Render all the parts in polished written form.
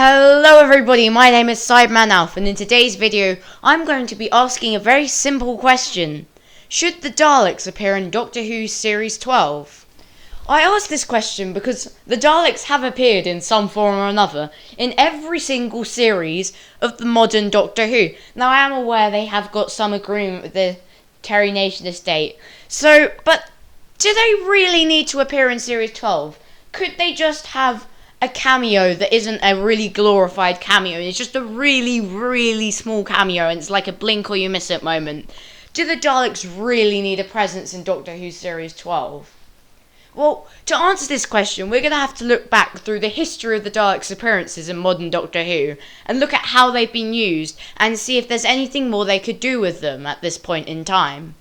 Hello everybody, my name is Cybermanalf, and in today's video I'm going to be asking a very simple question. Should the Daleks appear in Doctor Who Series 12? I ask this question because the Daleks have appeared in some form or another in every single series of the modern Doctor Who. Now I am aware they have got some agreement with the Terry Nation estate, but do they really need to appear in Series 12? Could they just have a cameo that isn't a really glorified cameo? It's just a really, really small cameo and it's like a blink or you miss it moment. Do the Daleks really need a presence in Doctor Who Series 12? Well, to answer this question, we're going to have to look back through the history of the Daleks' appearances in modern Doctor Who and look at how they've been used and see if there's anything more they could do with them at this point in time.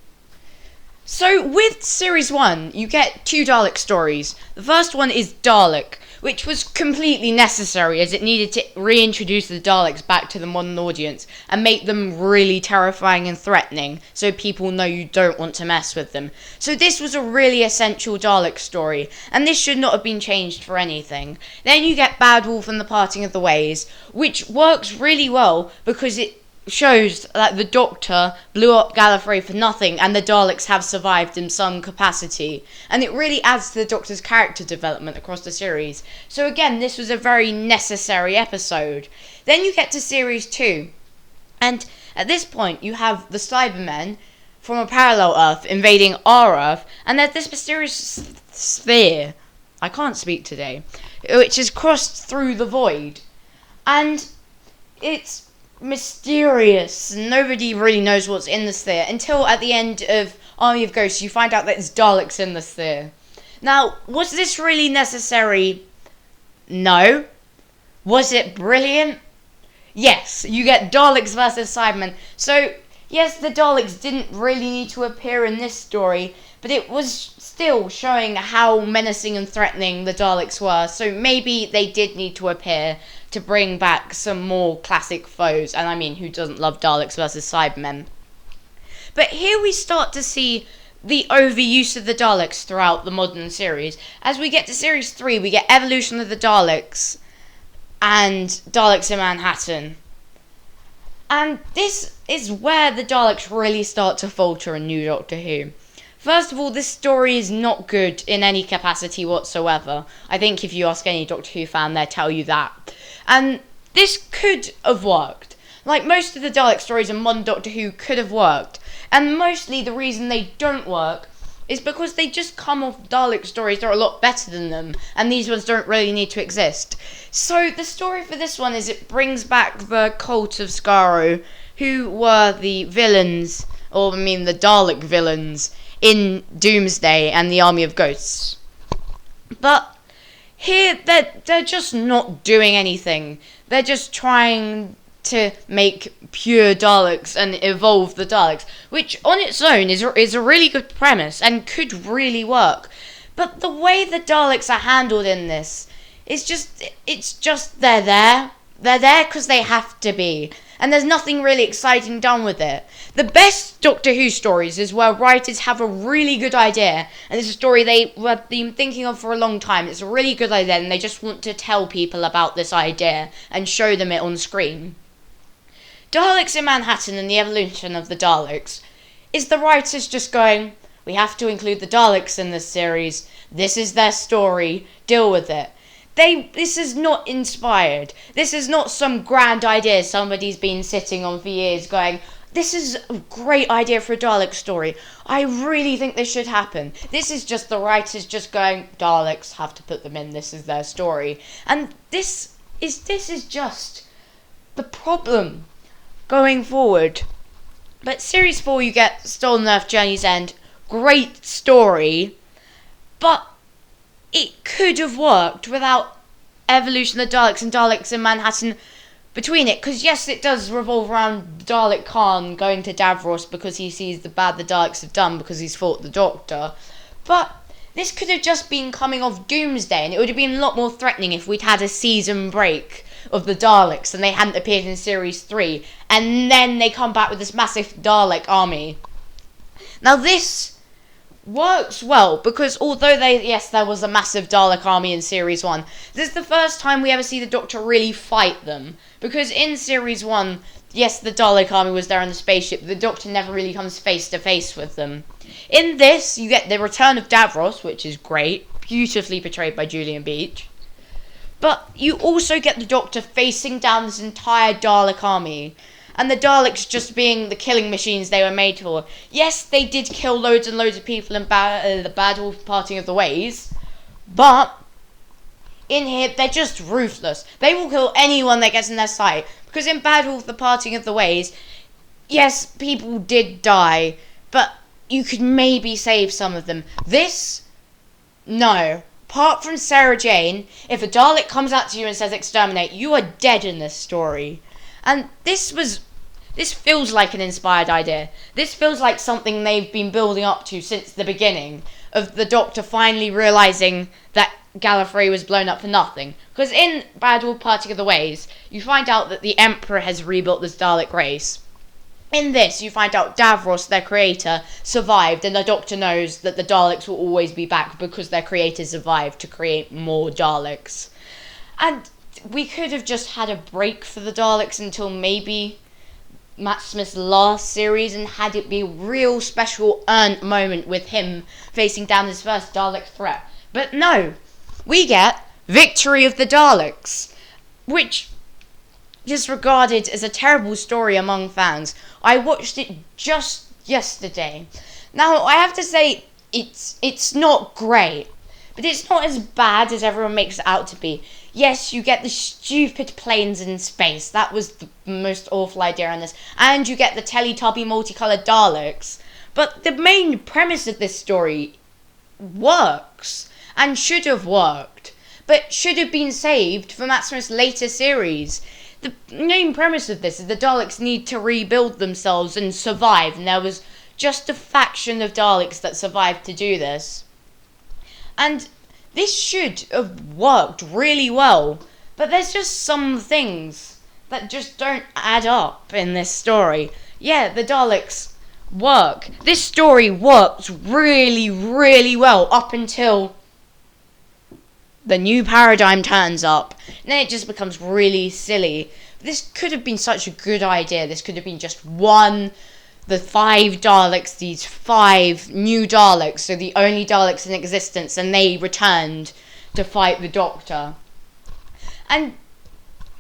So, with Series 1, you get two Dalek stories. The first one is Dalek, which was completely necessary as it needed to reintroduce the Daleks back to the modern audience and make them really terrifying and threatening so people know you don't want to mess with them. So this was a really essential Dalek story, and this should not have been changed for anything. Then you get Bad Wolf and the Parting of the Ways, which works really well because it shows that the Doctor blew up Gallifrey for nothing and the Daleks have survived in some capacity, and it really adds to the Doctor's character development across the series. So again, this was a very necessary episode. Then you get to Series 2, and at this point you have the Cybermen from a parallel Earth invading our Earth, and there's this mysterious sphere, I can't speak today, which is crossed through the void, and it's mysterious. Nobody really knows what's in the sphere until at the end of Army of Ghosts you find out that it's Daleks in the sphere. Now, was this really necessary? No. Was it brilliant? Yes, you get Daleks versus Cybermen. So, yes, the Daleks didn't really need to appear in this story, but it was still showing how menacing and threatening the Daleks were, so maybe they did need to appear to bring back some more classic foes, and I mean, who doesn't love Daleks versus Cybermen? But here we start to see the overuse of the Daleks throughout the modern series. As we get to Series 3, we get Evolution of the Daleks and Daleks in Manhattan. And this is where the Daleks really start to falter in New Doctor Who. First of all, this story is not good in any capacity whatsoever. I think if you ask any Doctor Who fan, they'll tell you that. And this could have worked. Like most of the Dalek stories in modern Doctor Who could have worked. And mostly the reason they don't work is because they just come off Dalek stories that are a lot better than them, and these ones don't really need to exist. So the story for this one is it brings back the cult of Skaro, who were the villains, the Dalek villains, in Doomsday and the Army of Ghosts. But here, they're just not doing anything. They're just trying to make pure Daleks and evolve the Daleks, which on its own is a really good premise and could really work. But the way the Daleks are handled in this is just they're there. They're there because they have to be. And there's nothing really exciting done with it. The best Doctor Who stories is where writers have a really good idea, and it's a story they've been thinking of for a long time. It's a really good idea, and they just want to tell people about this idea and show them it on screen. Daleks in Manhattan and the Evolution of the Daleks is the writers just going, we have to include the Daleks in this series. This is their story. Deal with it. This is not inspired. This is not some grand idea somebody's been sitting on for years going, this is a great idea for a Dalek story. I really think this should happen. This is just the writers just going, Daleks, have to put them in. This is their story. And this is just the problem going forward. But Series 4 you get Stolen Earth, Journey's End. Great story. But it could have worked without Evolution of the Daleks and Daleks in Manhattan between it. Because yes, it does revolve around Dalek Khan going to Davros because he sees the bad the Daleks have done because he's fought the Doctor. But this could have just been coming off Doomsday, and it would have been a lot more threatening if we'd had a season break of the Daleks and they hadn't appeared in Series 3. And then they come back with this massive Dalek army. Now this works well, because although there was a massive Dalek army in Series 1, this is the first time we ever see the Doctor really fight them. Because in Series 1, yes, the Dalek army was there on the spaceship, the Doctor never really comes face to face with them. In this, you get the return of Davros, which is great, beautifully portrayed by Julian Beach. But you also get the Doctor facing down this entire Dalek army, and the Daleks just being the killing machines they were made for. Yes, they did kill loads and loads of people in the Battle Parting of the Ways, but in here, they're just ruthless. They will kill anyone that gets in their sight. Because in Battle of the Parting of the Ways, yes, people did die, but you could maybe save some of them. This, no. Apart from Sarah Jane, if a Dalek comes out to you and says exterminate, you are dead in this story. And this feels like an inspired idea. This feels like something they've been building up to since the beginning, of the Doctor finally realising that Gallifrey was blown up for nothing. Because in Battle Parting of the Ways, you find out that the Emperor has rebuilt this Dalek race. In this, you find out Davros, their creator, survived, and the Doctor knows that the Daleks will always be back because their creator survived to create more Daleks. And we could have just had a break for the Daleks until maybe Matt Smith's last series, and had it be a real special earned moment with him facing down his first Dalek threat. But no, we get Victory of the Daleks, which is regarded as a terrible story among fans. I watched it just yesterday. Now, I have to say, it's not great, but it's not as bad as everyone makes it out to be. Yes, you get the stupid planes in space. That was the most awful idea in this. And you get the Teletubby multicoloured Daleks. But the main premise of this story works, and should have worked, but should have been saved for Matt Smith's later series. The main premise of this is the Daleks need to rebuild themselves and survive, and there was just a faction of Daleks that survived to do this. And this should have worked really well, but there's just some things that just don't add up in this story. Yeah, the Daleks work. This story works really, really well up until the new paradigm turns up. And then it just becomes really silly. This could have been such a good idea. This could have been just the 5 Daleks, these 5 new Daleks, so the only Daleks in existence, and they returned to fight the Doctor. And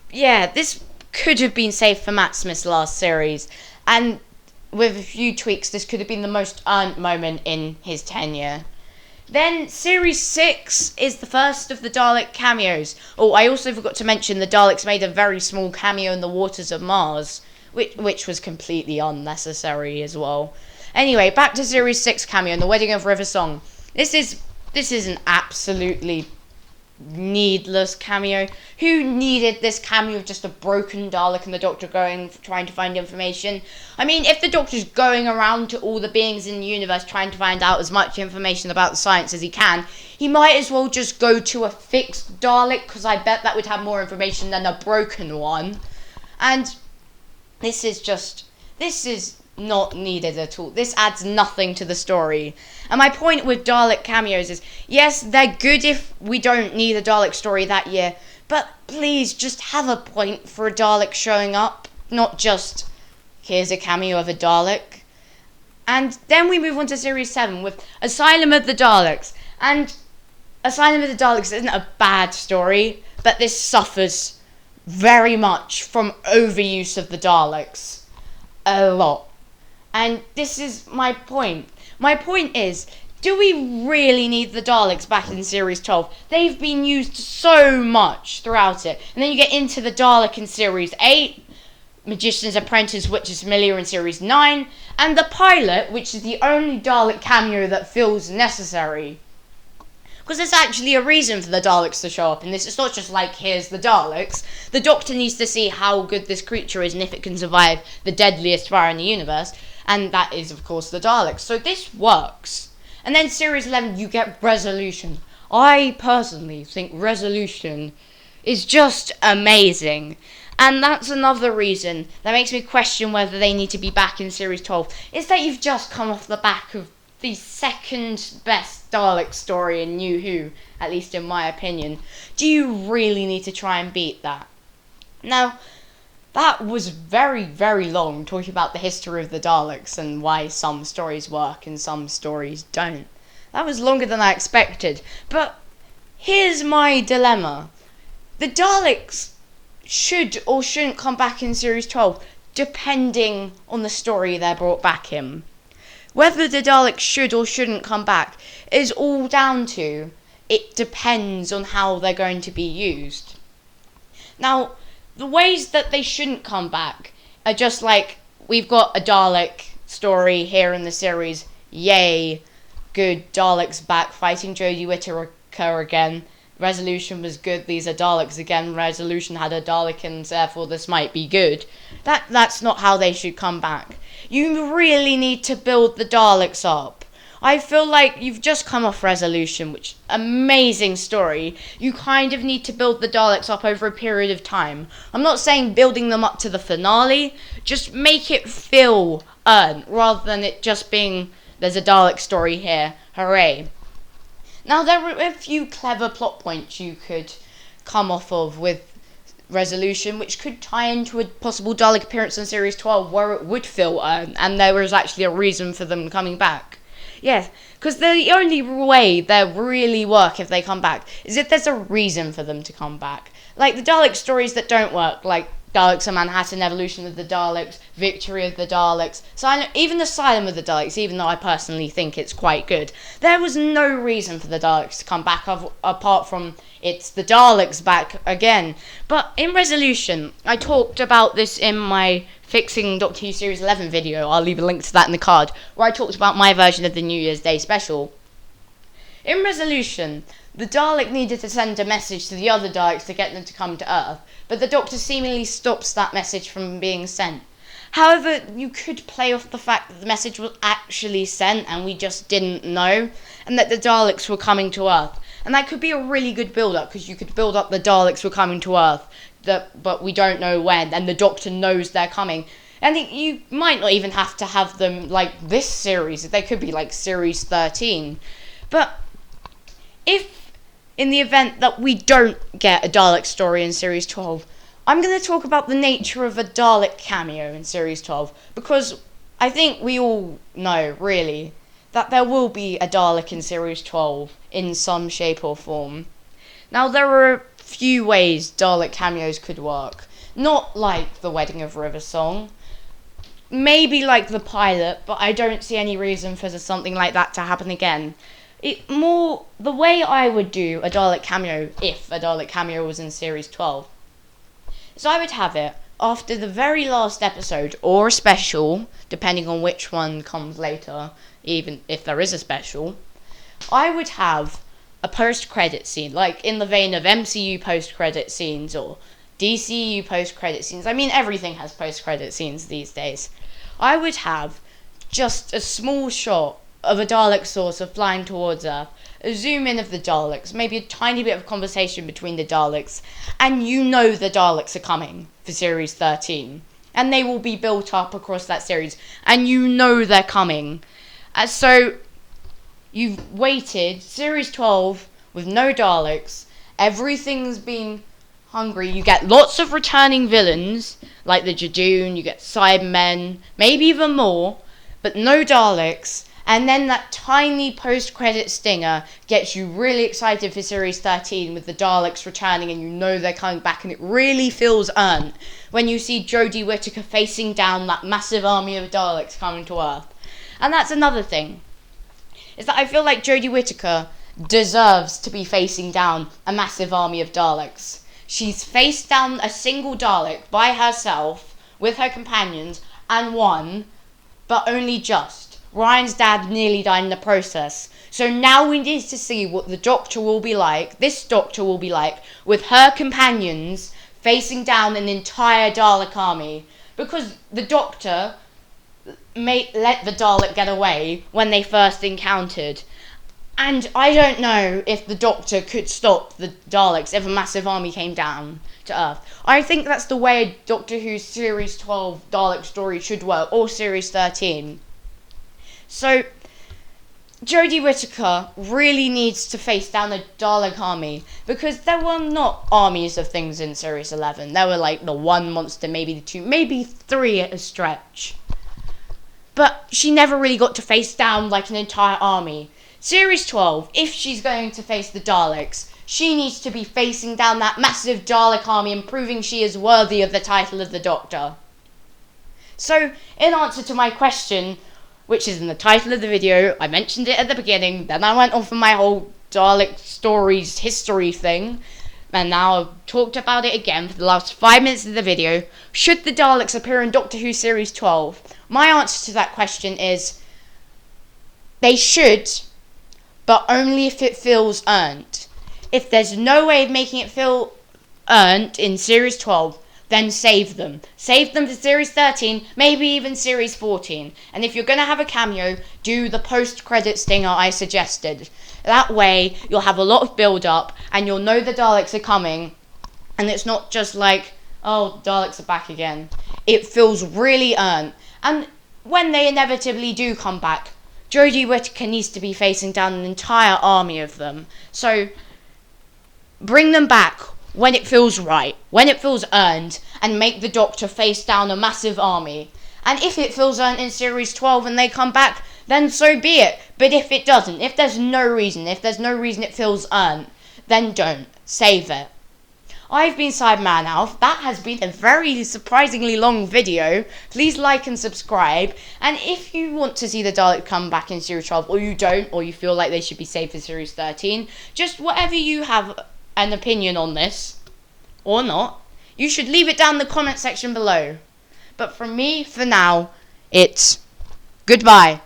yeah, this could have been saved for Matt Smith's last series, and with a few tweaks, this could have been the most earned moment in his tenure. Then Series 6 is the first of the Dalek cameos. Oh, I also forgot to mention the Daleks made a very small cameo in the waters of Mars, which was completely unnecessary as well. Anyway, back to Series 6 cameo in the Wedding of River Song. This is an absolutely needless cameo. Who needed this cameo of just a broken Dalek and the Doctor trying to find information? I mean, if the Doctor's going around to all the beings in the universe trying to find out as much information about the science as he can, he might as well just go to a fixed Dalek, because I bet that would have more information than a broken one. And this is not needed at all. This adds nothing to the story. And my point with Dalek cameos is, yes, they're good if we don't need a Dalek story that year, but please just have a point for a Dalek showing up, not just, here's a cameo of a Dalek. And then we move on to Series 7 with Asylum of the Daleks. And Asylum of the Daleks isn't a bad story, but this suffers very much from overuse of the Daleks. A lot. And this is my point. My point is, do we really need the Daleks back in Series 12? They've been used so much throughout it. And then you get into the Dalek in Series 8, Magician's Apprentice, which is familiar in Series 9, and the pilot, which is the only Dalek cameo that feels necessary. Because there's actually a reason for the Daleks to show up in this. It's not just like, here's the Daleks. The Doctor needs to see how good this creature is and if it can survive the deadliest fire in the universe. And that is, of course, the Daleks. So this works. And then Series 11, you get Resolution. I personally think Resolution is just amazing. And that's another reason that makes me question whether they need to be back in Series 12. Is that you've just come off the back of the second best Dalek story in New Who, at least in my opinion. Do you really need to try and beat that? Now, that was very, very long, talking about the history of the Daleks and why some stories work and some stories don't. That was longer than I expected. But here's my dilemma. The Daleks should or shouldn't come back in Series 12, depending on the story they're brought back in. Whether the Daleks should or shouldn't come back is all down to, it depends on how they're going to be used. Now, the ways that they shouldn't come back are just like, we've got a Dalek story here in the series, yay, good, Daleks back fighting Jodie Whittaker again. Resolution was good, these are Daleks again. Resolution had a Dalek and therefore this might be good. That's not how they should come back. You really need to build the Daleks up. I feel like you've just come off Resolution, which amazing story. You kind of need to build the Daleks up over a period of time. I'm not saying building them up to the finale, just make it feel earned rather than it just being there's a Dalek story here, hooray. Now, there are a few clever plot points you could come off of with Resolution, which could tie into a possible Dalek appearance in Series 12 where it would feel earned, and there was actually a reason for them coming back. Yes, because the only way they really work if they come back is if there's a reason for them to come back. Like the Dalek stories that don't work, like Daleks of Manhattan, Evolution of the Daleks, Victory of the Daleks, even Asylum of the Daleks, even though I personally think it's quite good. There was no reason for the Daleks to come back apart from it's the Daleks back again. But in Resolution, I talked about this in my Fixing Doctor Who Series 11 video, I'll leave a link to that in the card, where I talked about my version of the New Year's Day special. In Resolution, the Dalek needed to send a message to the other Daleks to get them to come to Earth, but the Doctor seemingly stops that message from being sent. However, you could play off the fact that the message was actually sent and we just didn't know, and that the Daleks were coming to Earth. And that could be a really good build-up, because you could build up the Daleks were coming to Earth, but we don't know when, and the Doctor knows they're coming. And you might not even have to have them like this series, they could be like Series 13. But if, in the event that we don't get a Dalek story in Series 12, I'm going to talk about the nature of a Dalek cameo in Series 12, because I think we all know, really, that there will be a Dalek in Series 12 in some shape or form. Now, there are a few ways Dalek cameos could work. Not like the Wedding of River song. Maybe like the pilot, but I don't see any reason for something like that to happen again. The way I would do a Dalek cameo, if a Dalek cameo was in Series 12, is I would have it after the very last episode, or a special, depending on which one comes later, even if there is a special. I would have a post-credit scene, like in the vein of MCU post-credit scenes or DCU post-credit scenes. I mean, everything has post-credit scenes these days. I would have just a small shot of a Dalek saucer flying towards Earth, a zoom in of the Daleks, maybe a tiny bit of conversation between the Daleks, and you know the Daleks are coming for Series 13. And they will be built up across that series, and you know they're coming. So you've waited Series 12 with no Daleks, everything's been hungry, you get lots of returning villains, like the Jadoon, you get Cybermen, maybe even more, but no Daleks, and then that tiny post-credit stinger gets you really excited for Series 13 with the Daleks returning and you know they're coming back, and it really feels earned when you see Jodie Whittaker facing down that massive army of Daleks coming to Earth. And that's another thing, is that I feel like Jodie Whittaker deserves to be facing down a massive army of Daleks. She's faced down a single Dalek by herself with her companions and won, but only just. Ryan's dad nearly died in the process. So now we need to see what the Doctor will be like, this Doctor will be like, with her companions facing down an entire Dalek army. Because the Doctor may let the Dalek get away when they first encountered. And I don't know if the Doctor could stop the Daleks if a massive army came down to Earth. I think that's the way Doctor Who Series 12 Dalek story should work, or Series 13. So, Jodie Whittaker really needs to face down the Dalek army, because there were not armies of things in Series 11. There were like the one monster, maybe the two, maybe three at a stretch. But she never really got to face down like an entire army. Series 12, if she's going to face the Daleks, she needs to be facing down that massive Dalek army and proving she is worthy of the title of the Doctor. So, in answer to my question, which is in the title of the video, I mentioned it at the beginning, then I went off on my whole Dalek stories history thing, and now I've talked about it again for the last 5 minutes of the video. Should the Daleks appear in Doctor Who Series 12? My answer to that question is, they should, but only if it feels earned. If there's no way of making it feel earned in Series 12, then save them. Save them for Series 13, maybe even Series 14. And if you're going to have a cameo, do the post-credit stinger I suggested. That way, you'll have a lot of build-up, and you'll know the Daleks are coming, and it's not just like, oh, Daleks are back again. It feels really earned. And when they inevitably do come back, Jodie Whittaker needs to be facing down an entire army of them. So, bring them back when it feels right, when it feels earned, and make the Doctor face down a massive army. And if it feels earned in Series 12 and they come back, then so be it. But if it doesn't, if there's no reason it feels earned, then don't. Save it. I've been Cybermanalf. That has been a very surprisingly long video. Please like and subscribe. And if you want to see the Dalek come back in Series 12, or you don't, or you feel like they should be saved for Series 13, just whatever you have an opinion on this, or not, you should leave it down in the comment section below. But from me, for now, it's goodbye.